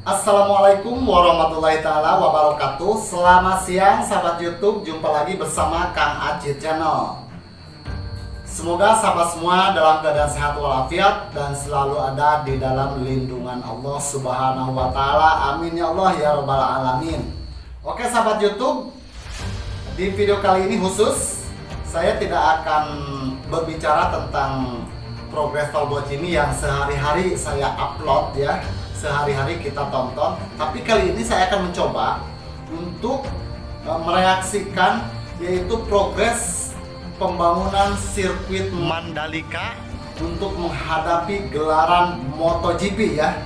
Assalamualaikum warahmatullahi taala wabarakatuh. Selamat siang sahabat YouTube, jumpa lagi bersama Kang Acit Channel. Semoga sahabat semua dalam keadaan sehat walafiat dan selalu ada di dalam lindungan Allah Subhanahu wa taala. Amin ya Allah ya rabbal alamin. Oke sahabat YouTube, di video kali ini khusus saya tidak akan berbicara tentang progres Tolbot ini yang sehari-hari saya upload ya, sehari-hari kita tonton. Tapi kali ini saya akan mencoba untuk mereaksikan yaitu progres pembangunan sirkuit Mandalika untuk menghadapi gelaran MotoGP ya.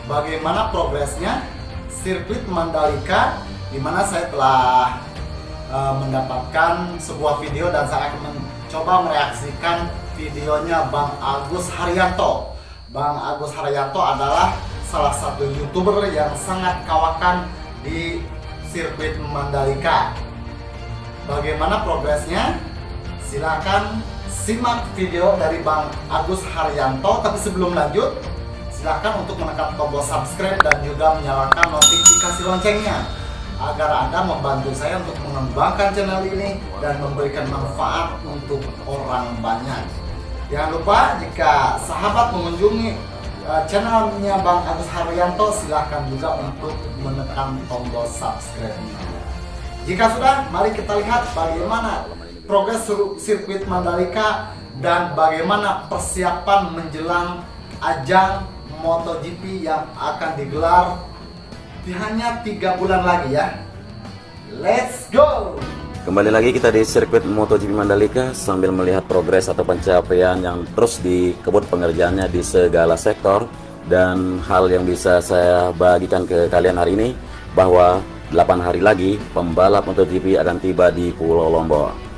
Bagaimana progresnya sirkuit Mandalika, dimana saya telah mendapatkan sebuah video dan saya akan mencoba mereaksikan videonya Bang Agus Haryanto. Bang Agus Haryanto adalah salah satu YouTuber yang sangat kawakan di sirkuit Mandalika. Bagaimana progresnya? Silakan simak video dari Bang Agus Haryanto. Tapi sebelum lanjut, silakan untuk menekan tombol subscribe dan juga menyalakan notifikasi loncengnya agar Anda membantu saya untuk mengembangkan channel ini dan memberikan manfaat untuk orang banyak. Jangan lupa jika sahabat mengunjungi channelnya Bang Agus Haryanto, silahkan juga untuk menekan tombol subscribe-nya. Jika sudah, mari kita lihat bagaimana progres sirkuit Mandalika dan bagaimana persiapan menjelang ajang MotoGP yang akan digelar hanya 3 bulan lagi ya. Let's go! Kembali lagi kita di sirkuit MotoGP Mandalika sambil melihat progres atau pencapaian yang terus dikebut pengerjaannya di segala sektor. Dan hal yang bisa saya bagikan ke kalian hari ini, bahwa 8 hari lagi pembalap MotoGP akan tiba di Pulau Lombok.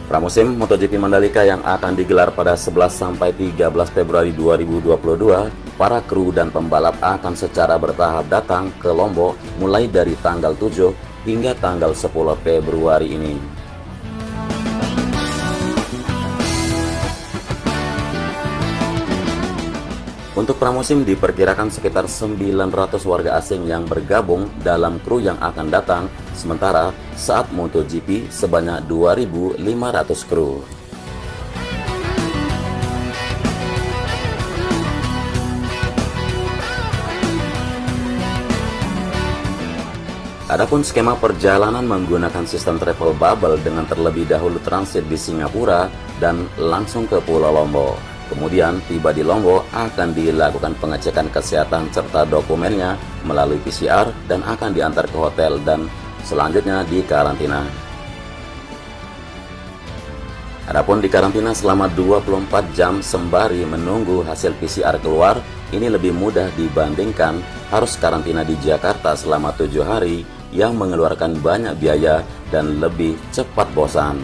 Pramusim MotoGP Mandalika yang akan digelar pada 11-13 Februari 2022, para kru dan pembalap akan secara bertahap datang ke Lombok mulai dari tanggal 7 hingga tanggal 10 Februari ini. Untuk pramusim diperkirakan sekitar 900 warga asing yang bergabung dalam kru yang akan datang, sementara saat MotoGP sebanyak 2.500 kru. Adapun skema perjalanan menggunakan sistem travel bubble dengan terlebih dahulu transit di Singapura dan langsung ke Pulau Lombok. Kemudian tiba di Lombok akan dilakukan pengecekan kesehatan serta dokumennya melalui PCR dan akan diantar ke hotel dan selanjutnya di karantina. Adapun di karantina selama 24 jam sembari menunggu hasil PCR keluar, ini lebih mudah dibandingkan harus karantina di Jakarta selama 7 hari yang mengeluarkan banyak biaya dan lebih cepat bosan.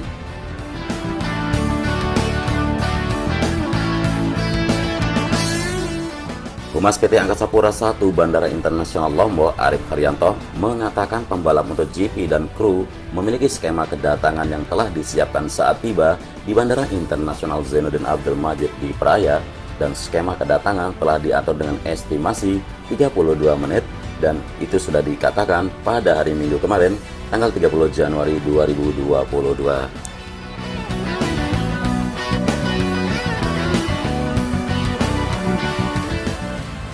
Humas PT Angkasa Pura I Bandara Internasional Lombok, Arif Haryanto, mengatakan pembalap MotoGP dan kru memiliki skema kedatangan yang telah disiapkan saat tiba di Bandara Internasional Zainuddin Abdul Majid di Praia, dan skema kedatangan telah diatur dengan estimasi 32 menit dan itu sudah dikatakan pada hari Minggu kemarin, tanggal 30 Januari 2022.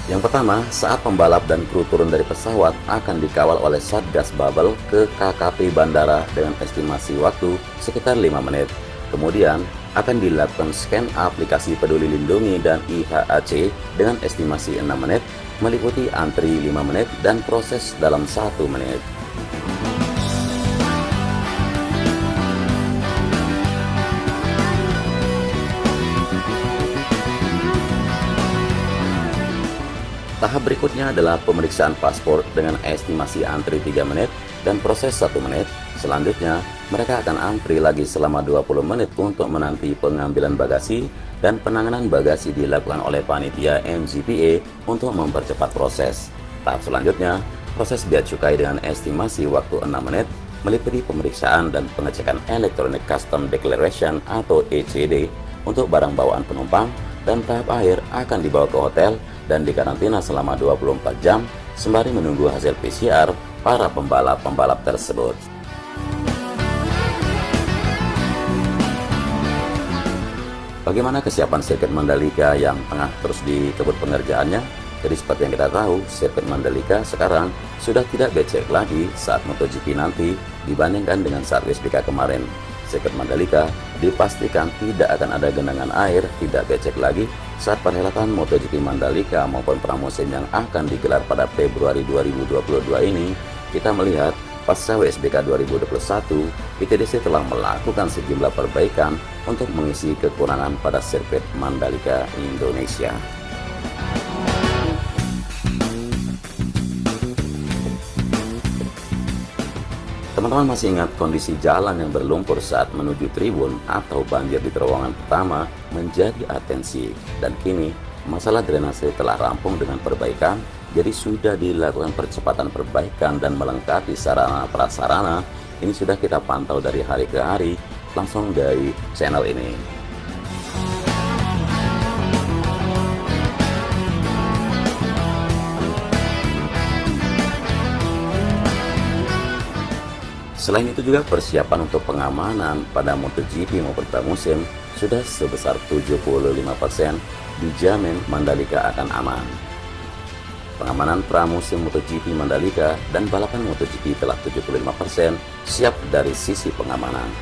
Yang pertama, saat pembalap dan kru turun dari pesawat akan dikawal oleh Satgas Bubble ke KKP Bandara dengan estimasi waktu sekitar 5 menit. Kemudian akan dilakukan scan aplikasi Peduli Lindungi dan IHAC dengan estimasi 6 menit, meliputi antri 5 menit dan proses dalam 1 menit. Tahap berikutnya adalah pemeriksaan paspor dengan estimasi antri 3 menit dan proses 1 menit. Selanjutnya, mereka akan antri lagi selama 20 menit untuk menanti pengambilan bagasi, dan penanganan bagasi dilakukan oleh panitia MGPA untuk mempercepat proses. Tahap selanjutnya, proses bea cukai dengan estimasi waktu 6 menit, meliputi pemeriksaan dan pengecekan Electronic Custom Declaration atau ECD untuk barang bawaan penumpang, dan tahap akhir akan dibawa ke hotel dan dikarantina selama 24 jam sembari menunggu hasil PCR para pembalap-pembalap tersebut. Bagaimana kesiapan sirkuit Mandalika yang tengah terus dikebut pengerjaannya? Jadi seperti yang kita tahu, sirkuit Mandalika sekarang sudah tidak becek lagi saat MotoGP nanti dibandingkan dengan saat WSBK kemarin. Sirkuit Mandalika dipastikan tidak akan ada genangan air, tidak becek lagi saat perhelatan MotoGP Mandalika maupun pramusim yang akan digelar pada Februari 2022 ini. Kita melihat pasca WSBK 2021, ITDC telah melakukan sejumlah perbaikan untuk mengisi kekurangan pada sirkuit Mandalika Indonesia. Teman-teman masih ingat kondisi jalan yang berlumpur saat menuju tribun atau banjir di terowongan pertama menjadi atensi, dan kini masalah drainase telah rampung dengan perbaikan, jadi sudah dilakukan percepatan perbaikan dan melengkapi sarana prasarana. Ini sudah kita pantau dari hari ke hari langsung dari channel ini. Selain itu juga persiapan untuk pengamanan pada MotoGP maupun pramusim sudah sebesar 75% dijamin Mandalika akan aman. Pengamanan pramusim MotoGP Mandalika dan balapan MotoGP telah 75% siap dari sisi pengamanan.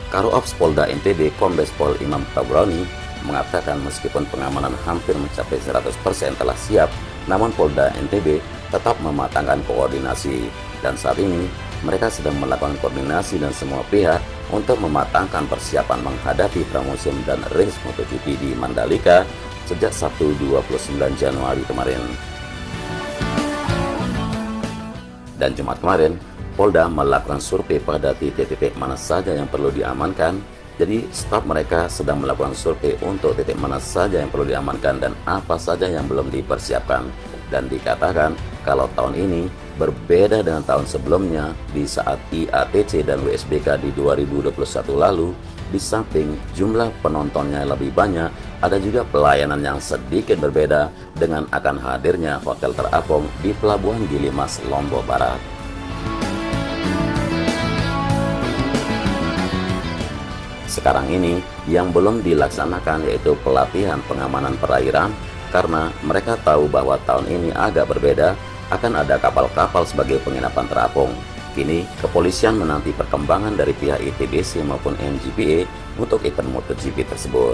Karo Ops Polda NTB Kombes Pol Imam Tabrani mengatakan meskipun pengamanan hampir mencapai 100% telah siap, namun Polda NTB tetap mematangkan koordinasi, dan saat ini mereka sedang melakukan koordinasi dan semua pihak untuk mematangkan persiapan menghadapi pramusim dan race MotoGP di Mandalika sejak Sabtu 29 Januari kemarin. Dan Jumat kemarin, Polda melakukan survei pada titik-titik mana saja yang perlu diamankan. Jadi staf mereka sedang melakukan survei untuk titik mana saja yang perlu diamankan dan apa saja yang belum dipersiapkan. Dan dikatakan kalau tahun ini berbeda dengan tahun sebelumnya di saat IATC dan WSBK di 2021 lalu. Di samping jumlah penontonnya lebih banyak, ada juga pelayanan yang sedikit berbeda dengan akan hadirnya hotel terapung di Pelabuhan Gili Mas, Lombok Barat. Sekarang ini yang belum dilaksanakan yaitu pelatihan pengamanan perairan, karena mereka tahu bahwa tahun ini agak berbeda, akan ada kapal-kapal sebagai penginapan terapung. Kini kepolisian menanti perkembangan dari pihak ITDC maupun MGPA untuk event MotoGP tersebut.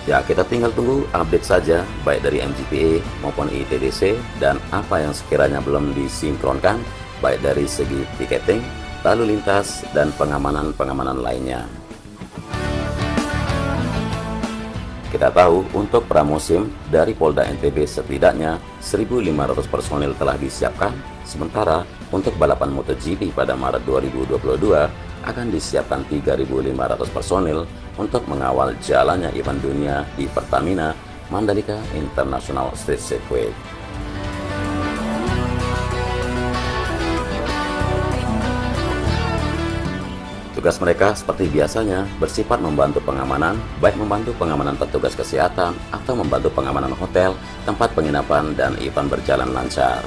Ya, kita tinggal tunggu update saja baik dari MGPA maupun ITDC dan apa yang sekiranya belum disinkronkan baik dari segi tiketing, lalu lintas, dan pengamanan-pengamanan lainnya. Kita tahu untuk pramusim dari Polda NTB setidaknya 1.500 personil telah disiapkan, sementara untuk balapan MotoGP pada Maret 2022 akan disiapkan 3.500 personil untuk mengawal jalannya event dunia di Pertamina Mandalika International Street Circuit. Tugas mereka seperti biasanya bersifat membantu pengamanan, baik membantu pengamanan petugas kesehatan atau membantu pengamanan hotel, tempat penginapan, dan event berjalan lancar.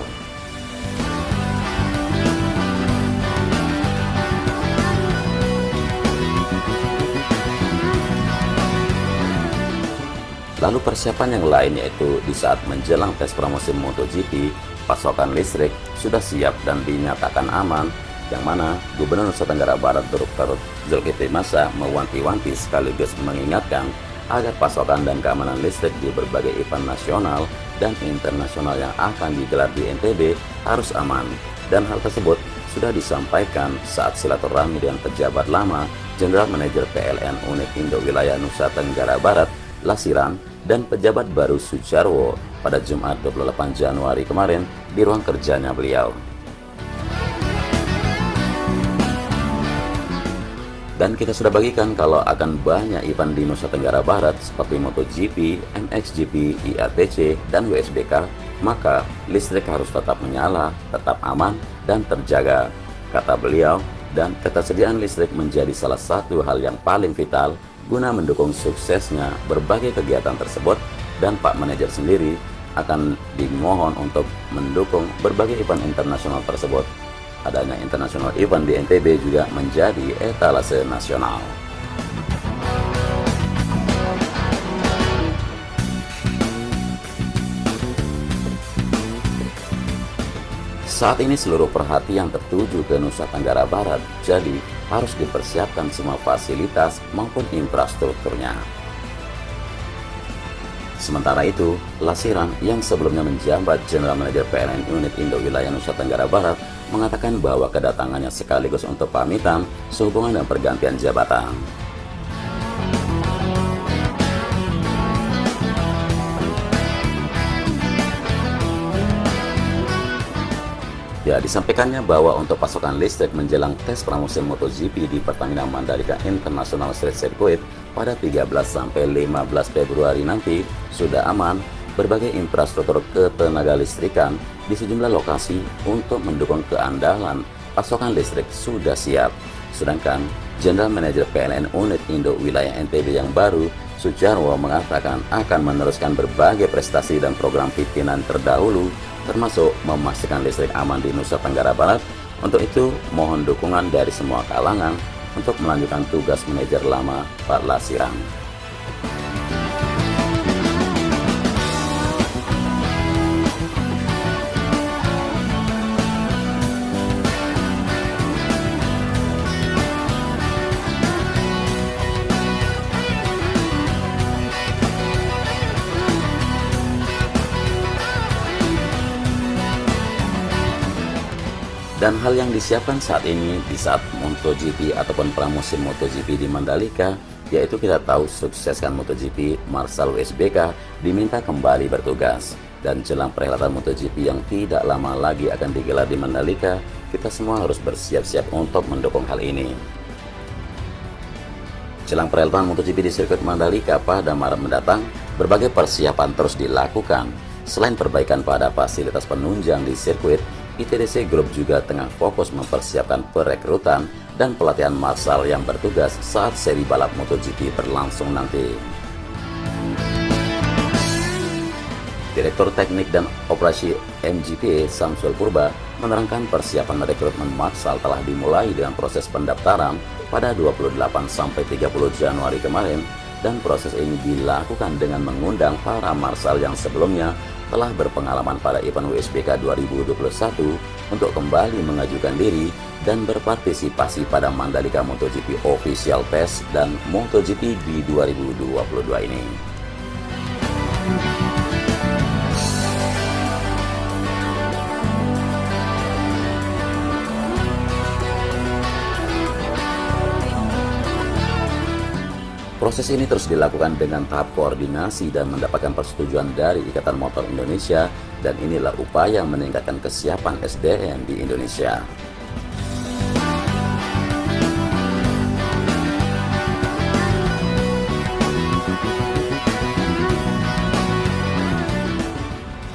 Lalu persiapan yang lain yaitu di saat menjelang tes pramusim MotoGP, pasokan listrik sudah siap dan dinyatakan aman, yang mana Gubernur Nusa Tenggara Barat Dr. Zulkifli Masa mewanti-wanti sekaligus mengingatkan agar pasokan dan keamanan listrik di berbagai event nasional dan internasional yang akan digelar di NTB harus aman. Dan hal tersebut sudah disampaikan saat silaturahmi dengan pejabat lama General Manager PLN Unit Indo Wilayah Nusa Tenggara Barat Lasiran dan pejabat baru Sujarwo pada Jumat 28 Januari kemarin di ruang kerjanya beliau. Dan kita sudah bagikan kalau akan banyak event di Nusa Tenggara Barat seperti MotoGP, MXGP, IATC, dan WSBK, maka listrik harus tetap menyala, tetap aman, dan terjaga. Kata beliau, dan ketersediaan listrik menjadi salah satu hal yang paling vital guna mendukung suksesnya berbagai kegiatan tersebut, dan Pak Manajer sendiri akan dimohon untuk mendukung berbagai event internasional tersebut. Adanya international event di NTB juga menjadi etalase nasional. Saat ini seluruh perhatian tertuju ke Nusa Tenggara Barat, jadi harus dipersiapkan semua fasilitas maupun infrastrukturnya. Sementara itu, Lasiran yang sebelumnya menjabat General Manager PLN Unit Indo Wilayah Nusa Tenggara Barat mengatakan bahwa kedatangannya sekaligus untuk pamitan sehubungan dengan pergantian jabatan. Ya, disampaikannya bahwa untuk pasokan listrik menjelang tes pramusim MotoGP di Pertamina Mandalika International Street Circuit pada 13 sampai 15 Februari nanti sudah aman. Berbagai infrastruktur ketenaga listrikan di sejumlah lokasi untuk mendukung keandalan pasokan listrik sudah siap. Sedangkan General Manager PLN Unit Indo Wilayah NTB yang baru, Sujarwo, mengatakan akan meneruskan berbagai prestasi dan program pimpinan terdahulu, termasuk memastikan listrik aman di Nusa Tenggara Barat. Untuk itu, mohon dukungan dari semua kalangan untuk melanjutkan tugas manajer lama Pak Lasiran. Dan hal yang disiapkan saat ini di saat MotoGP ataupun pramusim MotoGP di Mandalika, yaitu kita tahu sukseskan MotoGP, Marshall WSBK diminta kembali bertugas. Dan jelang perhelatan MotoGP yang tidak lama lagi akan digelar di Mandalika, kita semua harus bersiap-siap untuk mendukung hal ini. Jelang perhelatan MotoGP di sirkuit Mandalika pada Maret mendatang, berbagai persiapan terus dilakukan. Selain perbaikan pada fasilitas penunjang di sirkuit, ITDC Group juga tengah fokus mempersiapkan perekrutan dan pelatihan marshal yang bertugas saat seri balap MotoGP berlangsung nanti. Direktur Teknik dan Operasi MGP Samsul Purba menerangkan persiapan rekrutmen marshal telah dimulai dengan proses pendaftaran pada 28 sampai 30 Januari kemarin, dan proses ini dilakukan dengan mengundang para marshal yang sebelumnya telah berpengalaman pada event WSBK 2021 untuk kembali mengajukan diri dan berpartisipasi pada Mandalika MotoGP Official Test dan MotoGP di 2022 ini. Proses ini terus dilakukan dengan tahap koordinasi dan mendapatkan persetujuan dari Ikatan Motor Indonesia, dan inilah upaya meningkatkan kesiapan SDM di Indonesia.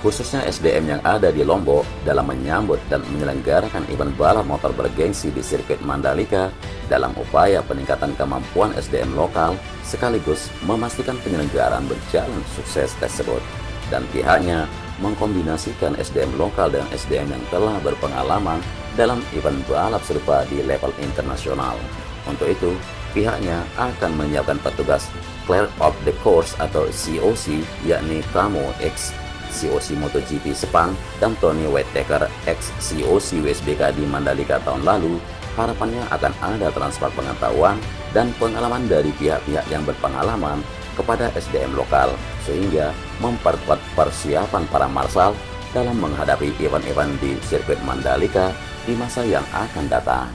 Khususnya SDM yang ada di Lombok dalam menyambut dan menyelenggarakan event balap motor bergengsi di sirkuit Mandalika dalam upaya peningkatan kemampuan SDM lokal sekaligus memastikan penyelenggaraan berjalan sukses tersebut, dan pihaknya mengkombinasikan SDM lokal dan SDM yang telah berpengalaman dalam event balap serupa di level internasional. Untuk itu, pihaknya akan menyiapkan petugas Clear of the Course atau COC, yakni Tamo X COC MotoGP Sepang dan Tony Whitaker X COC WSBK di Mandalika tahun lalu. Harapannya akan ada transfer pengetahuan dan pengalaman dari pihak-pihak yang berpengalaman kepada SDM lokal, sehingga memperkuat persiapan para marshal dalam menghadapi event-event di sirkuit Mandalika di masa yang akan datang.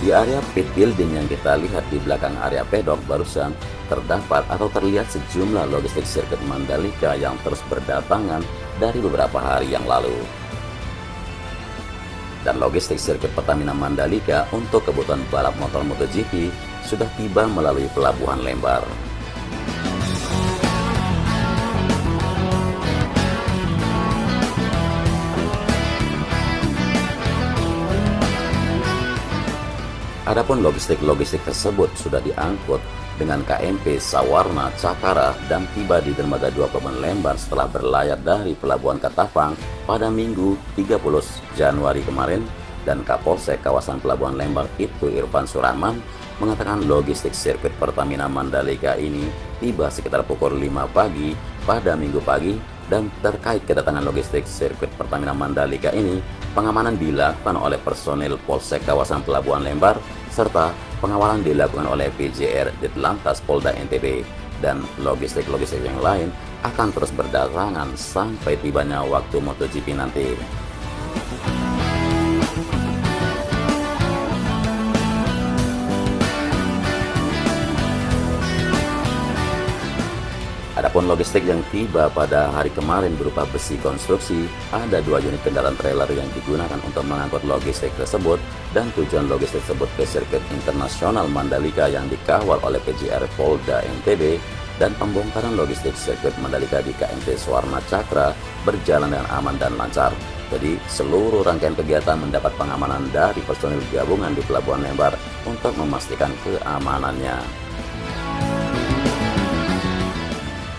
Di area pit building yang kita lihat di belakang area pedok barusan terdapat atau terlihat sejumlah logistik sirkuit Mandalika yang terus berdatangan dari beberapa hari yang lalu. Dan logistik sirkuit Pertamina Mandalika untuk kebutuhan balap motor MotoGP sudah tiba melalui Pelabuhan Lembar. Adapun logistik-logistik tersebut sudah diangkut dengan KMP Sawarna Cakara dan tiba di Dermaga 2 Pelabuhan Lembar setelah berlayar dari Pelabuhan Ketapang pada Minggu 30 Januari kemarin. Dan Kapolsek kawasan Pelabuhan Lembar Ibtu Irfan Surahman mengatakan logistik sirkuit Pertamina Mandalika ini tiba sekitar pukul 5 pagi pada Minggu pagi. Dan terkait kedatangan logistik sirkuit Pertamina Mandalika ini, pengamanan dilakukan oleh personil Polsek kawasan Pelabuhan Lembar serta pengawalan dilakukan oleh PJR Ditlantas Polda NTB, dan logistik-logistik yang lain akan terus berdatangan sampai tibanya waktu MotoGP nanti. Adapun logistik yang tiba pada hari kemarin berupa besi konstruksi, ada 2 unit kendaraan trailer yang digunakan untuk mengangkut logistik tersebut, dan tujuan logistik tersebut ke sirkuit internasional Mandalika yang dikawal oleh PJR Polda NTB, dan pembongkaran logistik sirkuit Mandalika di KMP Sawarna Cakra berjalan dengan aman dan lancar. Jadi seluruh rangkaian kegiatan mendapat pengamanan dari personil gabungan di Pelabuhan Lembar untuk memastikan keamanannya.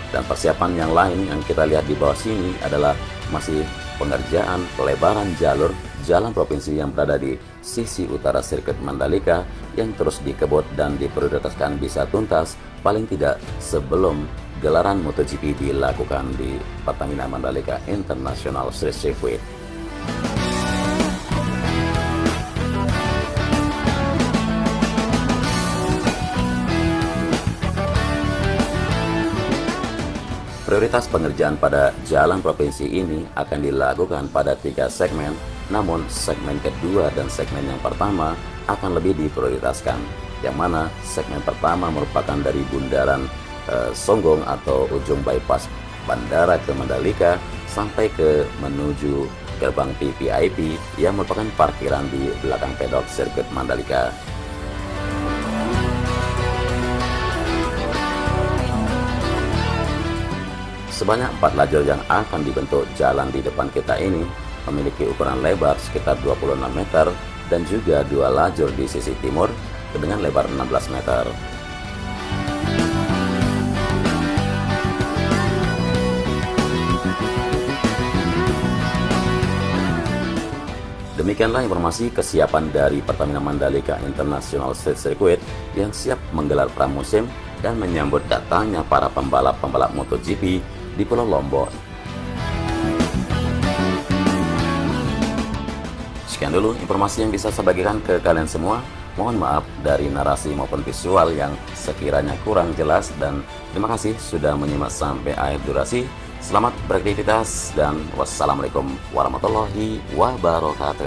Dan persiapan yang lain yang kita lihat di bawah sini adalah masih pengerjaan pelebaran jalur jalan provinsi yang berada di sisi utara sirkuit Mandalika yang terus dikebut dan diprioritaskan bisa tuntas paling tidak sebelum gelaran MotoGP dilakukan di Pertamina Mandalika International Street Circuit. Prioritas pengerjaan pada jalan provinsi ini akan dilakukan pada 3 segmen, namun segmen kedua dan segmen yang pertama akan lebih diprioritaskan. Yang mana segmen pertama merupakan dari bundaran Songgong atau ujung bypass bandara ke Mandalika sampai ke menuju gerbang VVIP yang merupakan parkiran di belakang pedok sirkuit Mandalika. Sebanyak 4 lajur yang akan dibentuk jalan di depan kita ini memiliki ukuran lebar sekitar 26 meter dan juga 2 lajur di sisi timur dengan lebar 16 meter. Demikianlah informasi kesiapan dari Pertamina Mandalika International Street Circuit yang siap menggelar pramusim dan menyambut datangnya para pembalap-pembalap MotoGP di Pulau Lombok. Sekian dulu informasi yang bisa saya bagikan ke kalian semua. Mohon maaf dari narasi maupun visual yang sekiranya kurang jelas, dan terima kasih sudah menyimak sampai akhir durasi. Selamat beraktivitas dan wassalamualaikum warahmatullahi wabarakatuh.